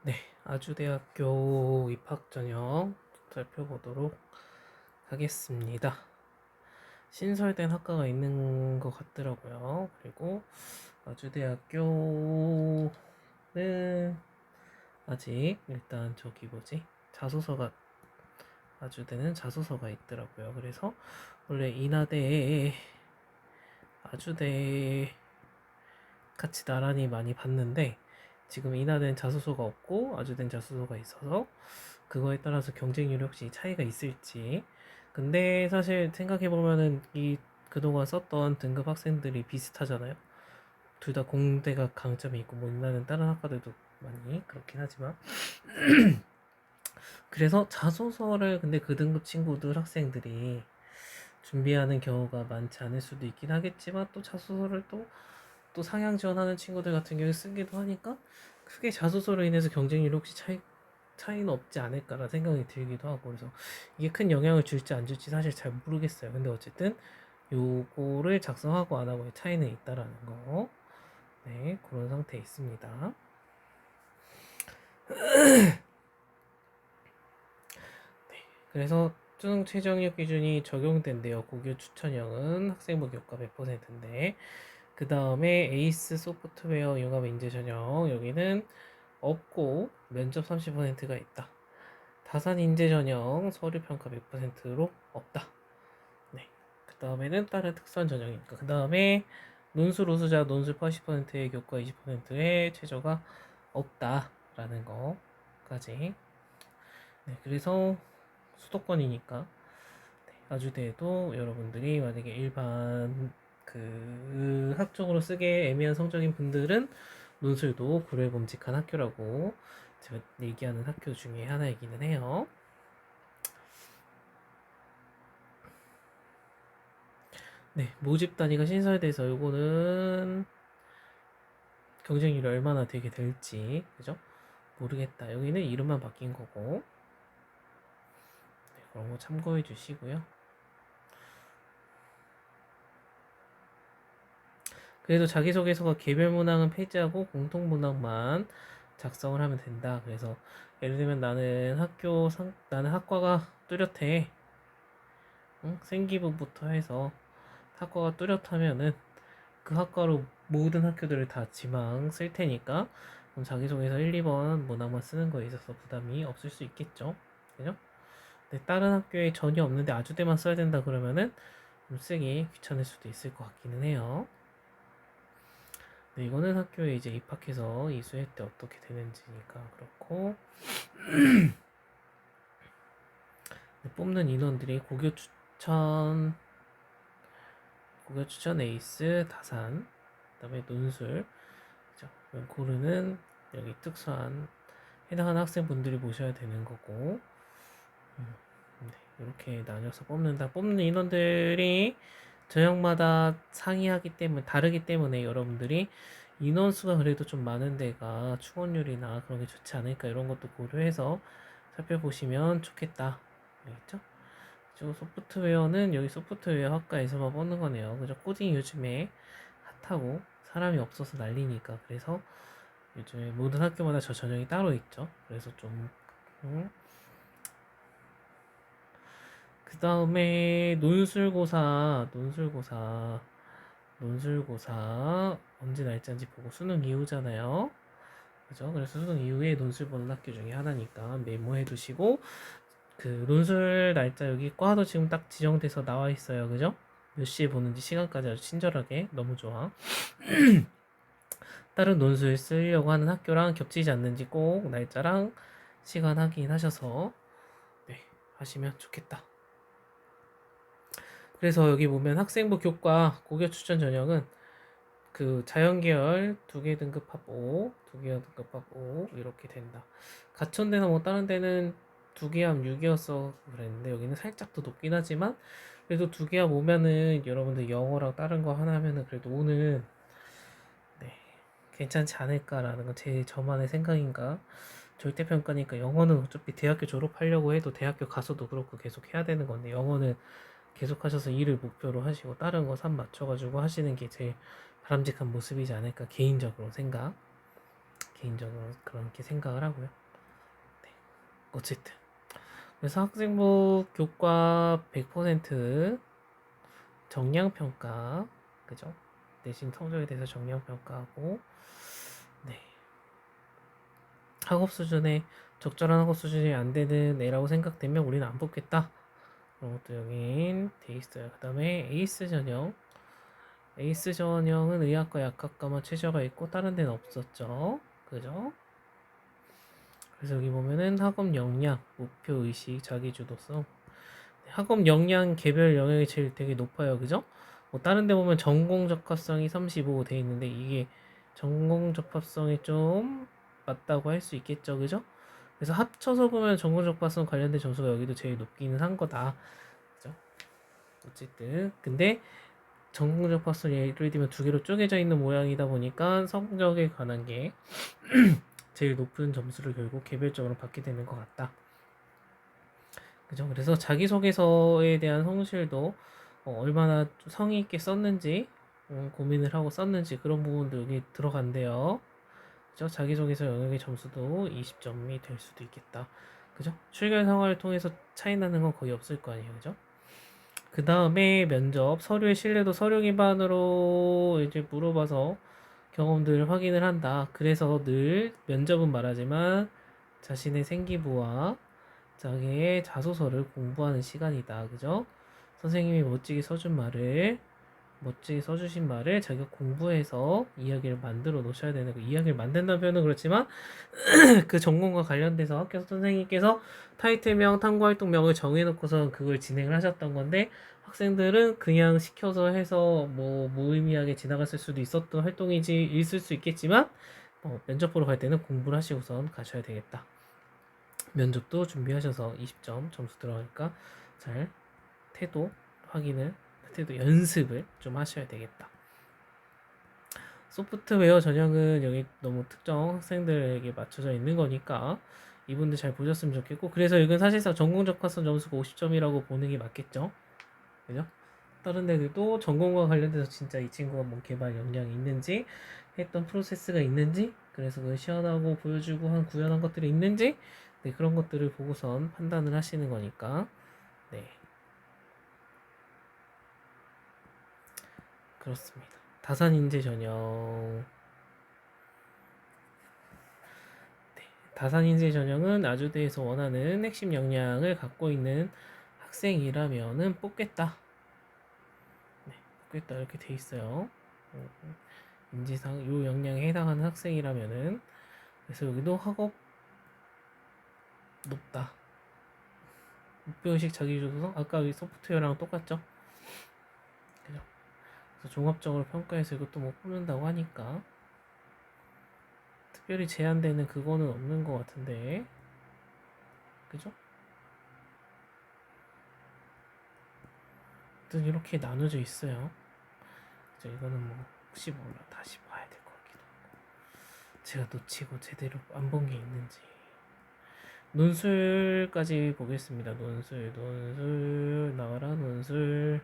네, 아주대학교 입학 전형 살펴보도록 하겠습니다. 신설된 학과가 있는 것 같더라고요. 그리고 아주대학교는 아직 일단 저기 뭐지? 자소서가 아주대는 자소서가 있더라고요. 그래서 원래 인하대 아주대 같이 나란히 많이 봤는데 지금 인하대는 자소서가 없고 아주대는 자소서가 있어서 그거에 따라서 경쟁률이 혹시 차이가 있을지. 근데 사실 생각해보면은 이 그동안 썼던 등급 학생들이 비슷하잖아요. 둘 다 공대가 강점이 있고 뭐 인하는 다른 학과들도 많이 그렇긴 하지만 그래서 자소서를 근데 그 등급 친구들 학생들이 준비하는 경우가 많지 않을 수도 있긴 하겠지만 또 자소서를 또 상향 지원하는 친구들 같은 경우에 쓰기도 하니까 크게 자소서로 인해서 경쟁률이 혹시 차이는 없지 않을까라는 생각이 들기도 하고 그래서 이게 큰 영향을 줄지 안 줄지 사실 잘 모르겠어요. 근데 어쨌든 요거를 작성하고 안 하고의 차이는 있다라는 거. 네, 그런 상태에 있습니다. 그래서 수능 최저학력 기준이 적용된대요. 고교 추천형은 학생부 교과 100%인데 그 다음에 에이스 소프트웨어 융합 인재 전형 여기는 없고 면접 30%가 있다. 다산 인재 전형 서류 평가 100%로 없다. 네. 그 다음에는 다른 특수한 전형이니까. 그 다음에 논술 우수자 논술 80%의 교과 20%의 최저가 없다라는 거까지. 네. 그래서 수도권이니까 네, 아주대에도 여러분들이 만약에 일반 그 학종으로 쓰기에 애매한 성적인 분들은 논술도 고려해 봄직한 학교라고 제가 얘기하는 학교 중에 하나이기는 해요. 네, 모집 단위가 신설돼서 요거는 경쟁률이 얼마나 되게 될지 그죠? 모르겠다. 여기는 이름만 바뀐 거고 네, 그런 거 참고해 주시고요. 그래도 자기소개서가 개별 문항은 폐지하고 공통 문항만 작성을 하면 된다. 그래서 예를 들면 나는 학과가 뚜렷해. 응? 생기부부터 해서 학과가 뚜렷하면은 그 학과로 모든 학교들을 다 지망 쓸 테니까 자기소개서 1, 2번 문항만 쓰는 거에 있어서 부담이 없을 수 있겠죠. 그죠? 근데 다른 학교에 전혀 없는데 아주대만 써야 된다 그러면은 좀 쓰기 귀찮을 수도 있을 것 같기는 해요. 네, 이거는 학교에 이제 입학해서 이수할 때 어떻게 되는지니까 그렇고 네, 뽑는 인원들이 고교 추천 에이스 다산 그다음에 논술 그죠? 고르는 여기 특수한 해당하는 학생분들이 모셔야 되는 거고 네, 이렇게 나뉘어서 뽑는다. 뽑는 인원들이 전형마다 상이하기 때문에 다르기 때문에 여러분들이 인원수가 그래도 좀 많은 데가 충원률이나 그런 게 좋지 않을까 이런 것도 고려해서 살펴보시면 좋겠다. 알겠죠? 그리고 소프트웨어는 여기 소프트웨어 학과에서만 뽑는 거네요. 그죠? 코딩 요즘에 핫하고 사람이 없어서 난리니까 그래서 요즘에 모든 학교마다 저 전형이 따로 있죠. 그래서 좀 음, 그 다음에 논술고사 언제 날짜인지 보고 수능 이후잖아요. 그죠? 그래서 수능 이후에 논술 보는 학교 중에 하나니까 메모해 두시고 그 논술 날짜 여기 과도 지금 딱 지정돼서 나와 있어요. 그죠? 몇 시에 보는지 시간까지 아주 친절하게 너무 좋아. 다른 논술 쓰려고 하는 학교랑 겹치지 않는지 꼭 날짜랑 시간 확인하셔서 네, 하시면 좋겠다. 그래서 여기 보면 학생부 교과 고교 추천 전형은 그 자연계열 2개 등급합 5, 2개 등급합 5 이렇게 된다. 가천대나 뭐 다른 데는 2개합 6이었어 그랬는데 여기는 살짝 더 높긴 하지만 그래도 2개합 오면은 여러분들 영어랑 다른 거 하나 하면은 그래도 오는 네, 괜찮지 않을까라는 건 제 저만의 생각인가. 절대평가니까 영어는 어차피 대학교 졸업하려고 해도 대학교 가서도 그렇고 계속 해야 되는 건데 영어는 계속 하셔서 일을 목표로 하시고 다른 거 맞춰가지고 하시는 게 제일 바람직한 모습이지 않을까 개인적으로 생각 개인적으로 그렇게 생각을 하고요. 네. 어쨌든 그래서 학생부 교과 100% 정량평가, 그죠? 내신 성적에 대해서 정량평가하고, 네. 학업 수준에 적절한 학업 수준이 안 되는 애라고 생각되면 우리는 안 뽑겠다. 그런 것도 여긴 돼 있어요. 그 다음에 에이스 전형. 에이스 전형은 의학과 약학과만 최저가 있고 다른 데는 없었죠. 그죠? 그래서 여기 보면은 학업 역량, 목표 의식, 자기주도성. 학업 역량 개별 영역이 제일 되게 높아요. 그죠? 뭐 다른 데 보면 전공 적합성이 35 돼 있는데 이게 전공 적합성이 좀 맞다고 할 수 있겠죠. 그죠? 그래서 합쳐서 보면 전공 적합성 관련된 점수가 여기도 제일 높기는 한 거다. 그죠? 어쨌든 근데 전공 적합성 예를 들면 두 개로 쪼개져 있는 모양이다 보니까 성적에 관한 게 제일 높은 점수를 결국 개별적으로 받게 되는 것 같다. 그죠? 그래서 자기소개서에 대한 성실도 얼마나 성의 있게 썼는지 고민을 하고 썼는지 그런 부분도 여기 들어간대요. 그죠? 자기소개서 영역의 점수도 20점이 될 수도 있겠다. 그죠? 출결 상황을 통해서 차이 나는 건 거의 없을 거 아니에요. 그죠? 그 다음에 면접, 서류의 신뢰도 서류 기반으로 이제 물어봐서 경험들을 확인을 한다. 그래서 늘 면접은 말하지만 자신의 생기부와 자기의 자소서를 공부하는 시간이다. 그죠? 선생님이 멋지게 써주신 말을 자기가 공부해서 이야기를 만들어 놓으셔야 되는 거. 이야기를 만든다는 표현은 그렇지만 그 전공과 관련돼서 학교 선생님께서 타이틀명, 탐구활동명을 정해놓고서 그걸 진행을 하셨던 건데 학생들은 그냥 시켜서 해서 뭐 무의미하게 지나갔을 수도 있었던 활동이지 있을 수 있겠지만 면접 보러 갈 때는 공부를 하시고선 가셔야 되겠다. 면접도 준비하셔서 20점 점수 들어가니까 잘 태도 확인을, 태도 연습을 좀 하셔야 되겠다. 소프트웨어 전형은 여기 너무 특정 학생들에게 맞춰져 있는 거니까 이분들 잘 보셨으면 좋겠고, 그래서 이건 사실상 전공 적합성 점수가 50점이라고 보는 게 맞겠죠. 그죠? 다른 애들도 전공과 관련돼서 진짜 이 친구가 뭐 개발 역량이 있는지, 했던 프로세스가 있는지, 그래서 그 시연하고 보여주고 한 구현한 것들이 있는지, 네, 그런 것들을 보고선 판단을 하시는 거니까, 네, 그렇습니다. 다산인재 전형. 네, 다산인재 전형은 아주대에서 원하는 핵심 역량을 갖고 있는 학생이라면은 뽑겠다. 네, 뽑겠다 이렇게 돼 있어요. 인지상 요 역량에 해당하는 학생이라면은, 그래서 여기도 학업 높다. 목표의식 자기주도성 아까 이 소프트웨어랑 똑같죠? 그죠? 그래서 종합적으로 평가해서 이것도 뭐 뽑는다고 하니까 특별히 제한되는 그거는 없는 것 같은데, 그죠? 아무튼 이렇게 나눠져 있어요. 그죠? 이거는 뭐 혹시 몰라 다시 봐야 될 것 같기도 하고, 제가 놓치고 제대로 안 본 게 있는지. 논술까지 보겠습니다. 논술 나와라 논술.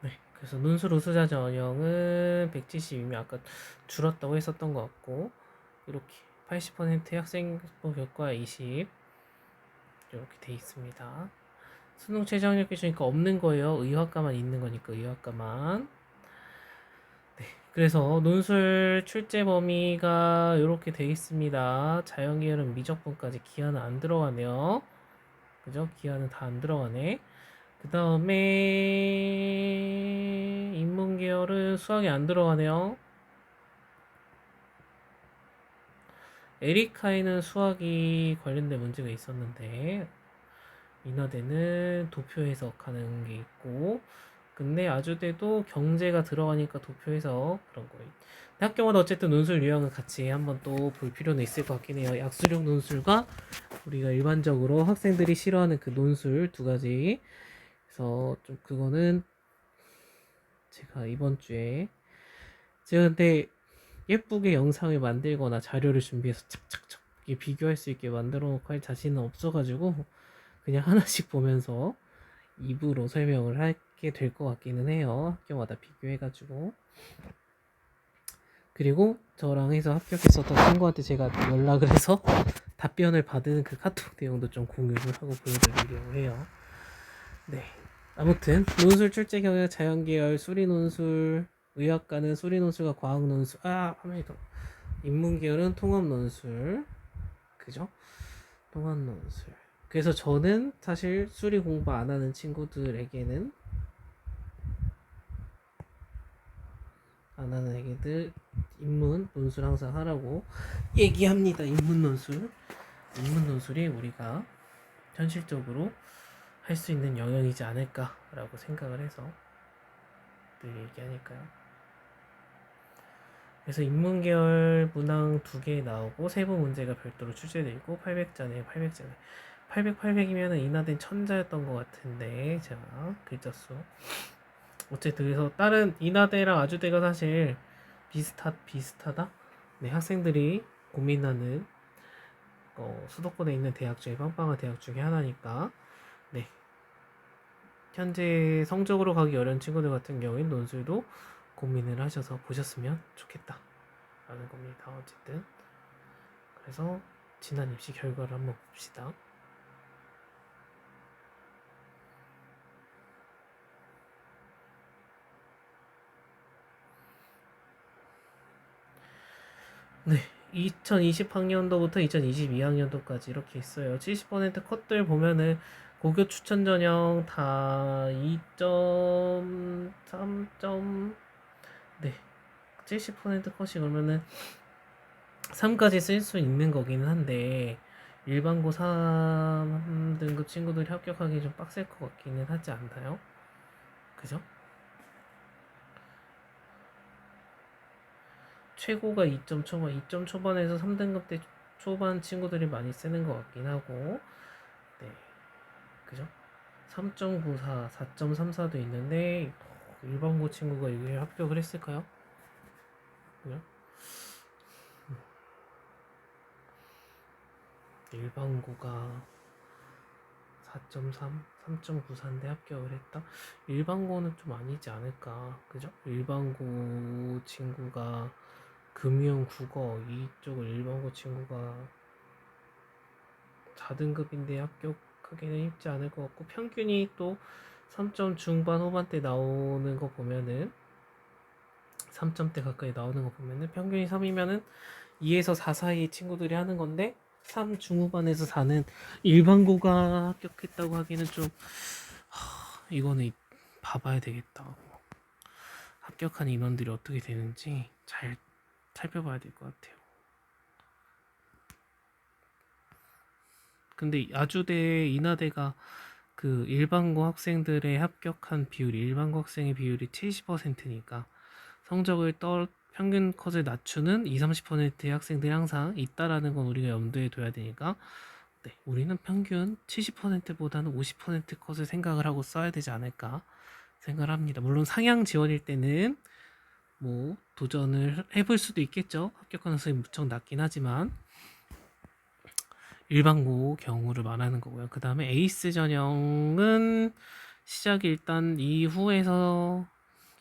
네, 그래서 논술 우수자 전형은 172명, 아까 줄었다고 했었던 것 같고, 이렇게 80%의 학생부 교과 20 이렇게 돼 있습니다. 수능 최저학력 기준이니까 없는 거예요. 의학과만 있는 거니까 의학과만. 네, 그래서 논술 출제 범위가 이렇게 돼 있습니다. 자연계열은 미적분까지 기하는 안 들어가네요. 그죠? 기하는 다 안 들어가네. 그 다음에 인문계열은 수학이 안 들어가네요. 에리카에는 수학이 관련된 문제가 있었는데 인하대는 도표 해석하는 게 있고, 근데 아주대도 경제가 들어가니까 도표 해석 그런 거예요. 학교마다 어쨌든 논술 유형은 같이 한번 또 볼 필요는 있을 것 같긴 해요. 약수령 논술과 우리가 일반적으로 학생들이 싫어하는 그 논술 두 가지. 그래서 좀 그거는 제가 이번 주에 제가 근데 예쁘게 영상을 만들거나 자료를 준비해서 착착착 비교할 수 있게 만들어 놓고 할 자신은 없어가지고 그냥 하나씩 보면서 입으로 설명을 하게 될 것 같기는 해요. 학교마다 비교해가지고. 그리고 저랑 해서 합격했었던 친구한테 제가 연락을 해서 답변을 받은 그 카톡 내용도 좀 공유를 하고 보여드리려고 해요. 네. 아무튼 논술 출제 경향 자연계열 수리 논술, 의학과는 수리 논술과 과학 논술, 화면이 더 인문 계열은 통합 논술, 그죠? 통합 논술. 그래서 저는 사실 수리 공부 안 하는 친구들에게는 안 하는 애기들 인문 논술 항상 하라고 얘기합니다. 인문 논술이 우리가 현실적으로 할 수 있는 영역이지 않을까라고 생각을 해서 늘 얘기하니까요. 그래서 인문계열 문항 2개 나오고 세부 문제가 별도로 출제되고 800자네요. 800자네. 800이면은 인하된 천자였던 것 같은데 제가 글자 수. 어쨌든 그래서 다른 인하대랑 아주대가 사실 비슷하다. 네, 학생들이 고민하는 수도권에 있는 대학 중에 빵빵한 대학 중에 하나니까 네. 현재 성적으로 가기 어려운 친구들 같은 경우엔 논술도 고민을 하셔서 보셨으면 좋겠다 라는 겁니다. 어쨌든 그래서 지난 입시 결과를 한번 봅시다. 네, 2020학년도부터 2022학년도까지 이렇게 있어요. 70% 컷들 보면은 고교 추천 전형 다 2.3점 네, 70% 컷이 그러면은 3까지 쓸 수 있는 거기는 한데 일반고 3등급 친구들이 합격하기 좀 빡셀 것 같기는 하지 않나요? 그죠? 최고가 2점 초반, 2점 초반에서 3등급 때 초반 친구들이 많이 쓰는 것 같긴 하고 네, 그죠? 3.94, 4.34도 있는데 일반고 친구가 이게 합격을 했을까요? 그죠? 일반고가 4.3, 3.94인데 합격을 했다? 일반고는 좀 아니지 않을까? 그죠? 일반고 친구가 금융, 국어 이쪽을 일반고 친구가 4등급인데 합격하기는 쉽지 않을 것 같고 평균이 또 3점 중반 후반대 나오는 거 보면은 3점대 가까이 나오는 거 보면은 평균이 3이면은 2에서 4 사이 친구들이 하는 건데 3 중후반에서 4는 일반고가 합격했다고 하기는 좀 이거는 봐봐야 되겠다. 합격한 인원들이 어떻게 되는지 잘 살펴봐야 될 것 같아요. 근데 아주대, 인하대가 그 일반고 학생들의 합격한 비율이 일반고 학생의 비율이 70%니까 성적을 평균 컷을 낮추는 20-30%의 학생들이 항상 있다라는 건 우리가 염두에 둬야 되니까 네, 우리는 평균 70%보다는 50% 컷을 생각을 하고 써야 되지 않을까 생각을 합니다. 물론 상향 지원일 때는 뭐 도전을 해볼 수도 있겠죠. 합격 가능성이 무척 낮긴 하지만 일반고 경우를 말하는 거고요. 그 다음에 에이스 전형은 시작이 일단 이후에서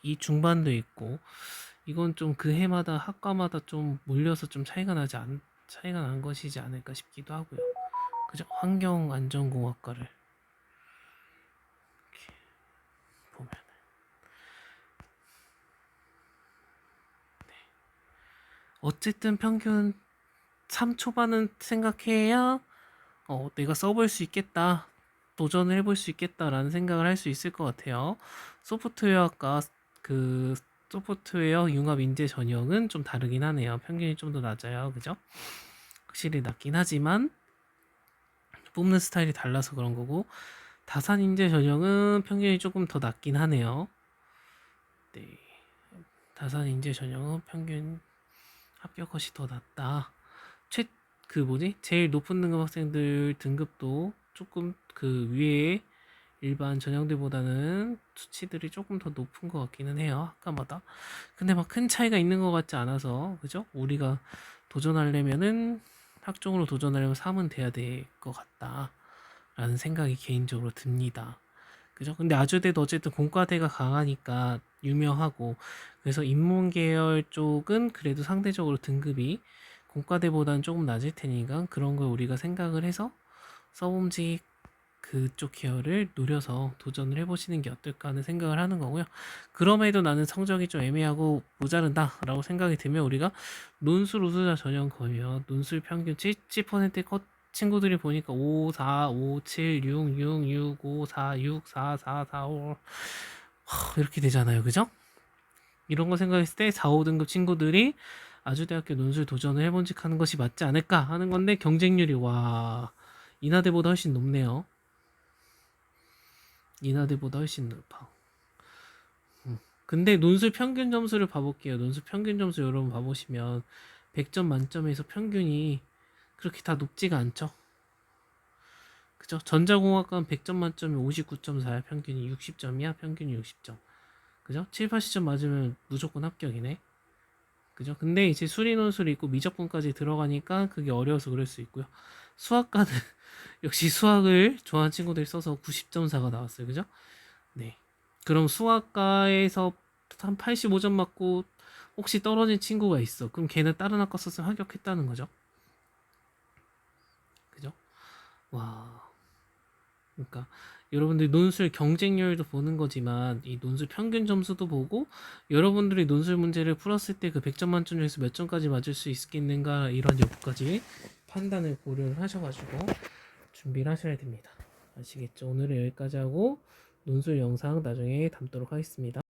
이 중반도 있고 이건 좀 그 해마다 학과마다 좀 몰려서 좀 차이가 난 것이지 않을까 싶기도 하고요. 그죠? 환경안전공학과를 이렇게 보면 어쨌든 평균 3 초반은 생각해야 내가 써볼 수 있겠다. 도전을 해볼 수 있겠다라는 생각을 할 수 있을 것 같아요. 소프트웨어학과 그 소프트웨어 융합 인재 전형은 좀 다르긴 하네요. 평균이 좀 더 낮아요. 그죠? 확실히 낮긴 하지만 뽑는 스타일이 달라서 그런 거고 다산 인재 전형은 평균이 조금 더 낮긴 하네요. 네. 다산 인재 전형은 평균 합격 컷이 더 낮다. 제일 높은 등급 학생들 등급도 조금 그 위에 일반 전형들보다는 수치들이 조금 더 높은 것 같기는 해요. 학과마다. 근데 막 큰 차이가 있는 것 같지 않아서, 그죠? 우리가 도전하려면은, 학종으로 도전하려면 3은 돼야 될 것 같다. 라는 생각이 개인적으로 듭니다. 그죠? 근데 아주대도 어쨌든 공과대가 강하니까 유명하고, 그래서 인문계열 쪽은 그래도 상대적으로 등급이 공과대보다는 조금 낮을 테니까 그런 걸 우리가 생각을 해서 서범직 그쪽 계열을 노려서 도전을 해보시는 게 어떨까 하는 생각을 하는 거고요. 그럼에도 나는 성적이 좀 애매하고 모자른다 라고 생각이 들면 우리가 논술 우수자 전형 거면 논술 평균 70% 컷 친구들이 보니까 5, 4, 5, 7, 6, 6, 6, 5, 4, 6, 4, 4, 4, 5 이렇게 되잖아요. 그죠? 이런 거 생각했을 때 4, 5등급 친구들이 아주대학교 논술 도전을 해본직 하는 것이 맞지 않을까 하는 건데 경쟁률이 와 인하대보다 훨씬 높네요. 인하대보다 훨씬 높아. 근데 논술 평균 점수를 봐볼게요. 논술 평균 점수 여러분 봐보시면 100점 만점에서 평균이 그렇게 다 높지가 않죠. 그죠? 전자공학과는 100점 만점에 59.4야. 평균이 60점이야. 평균이 60점. 그죠? 7, 80점 맞으면 무조건 합격이네. 그죠? 근데 이제 수리 논술이 있고 미적분까지 들어가니까 그게 어려워서 그럴 수 있고요. 수학과는 역시 수학을 좋아하는 친구들이 써서 90.4가 나왔어요. 그죠? 네. 그럼 수학과에서 한 85점 맞고 혹시 떨어진 친구가 있어. 그럼 걔는 다른 학과 썼으면 합격했다는 거죠. 그죠? 와. 그러니까 여러분들이 논술 경쟁률도 보는 거지만 이 논술 평균 점수도 보고 여러분들이 논술 문제를 풀었을 때 그 100점 만점 중에서 몇 점까지 맞을 수 있겠는가 이런 여부까지 판단을 고려를 하셔가지고 준비를 하셔야 됩니다. 아시겠죠? 오늘은 여기까지 하고 논술 영상 나중에 담도록 하겠습니다.